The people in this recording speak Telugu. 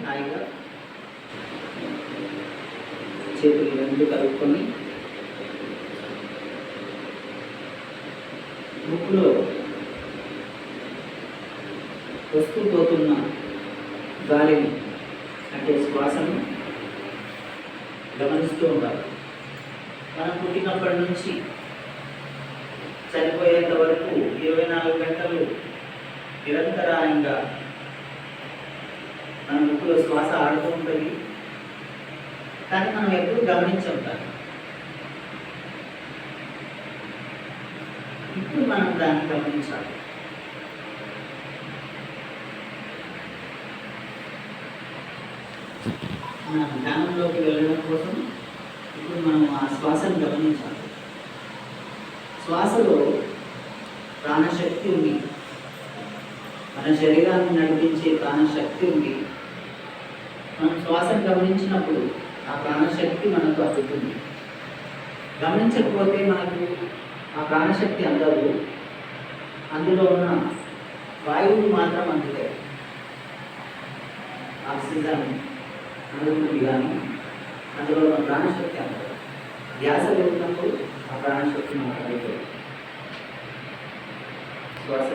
హాయిగా చేతులు రెండు కలుపుకొని ముక్కులో వస్తూ పోతున్న గాలిని అంటే శ్వాసను గమనిస్తూ ఉండాలి. మనం పుట్టినప్పటి నుంచి చనిపోయేంత వరకు 24 గంటలు నిరంతరాయంగా మన ముక్కులో శ్వాస ఆడుతూ ఉంటుంది. కానీ మనం ఎప్పుడు గమనించుంటాం. ఇప్పుడు మనం దాన్ని గమనించాలి. మన ధ్యానంలోకి వెళ్ళడం కోసం ఇప్పుడు మనం ఆ శ్వాసను గమనించాలి. శ్వాసలో ప్రాణశక్తి ఉంది. మన శరీరాన్ని నడిపించే ప్రాణశక్తి ఉంది. మనం శ్వాసను గమనించినప్పుడు ఆ ప్రాణశక్తి మనకు అందుతుంది. గమనించకపోతే మనకు ఆ ప్రాణశక్తి అందదు. అందులో ఉన్న వాయువులు మాత్రం అందుతాయి. ఆక్సిజన్ అందుతుంది కానీ అందులో ఉన్న ప్రాణశక్తి అందదు. ధ్యాస పెరిగినప్పుడు ఆ ప్రాణశక్తి మనకు అందుతుంది. శ్వాస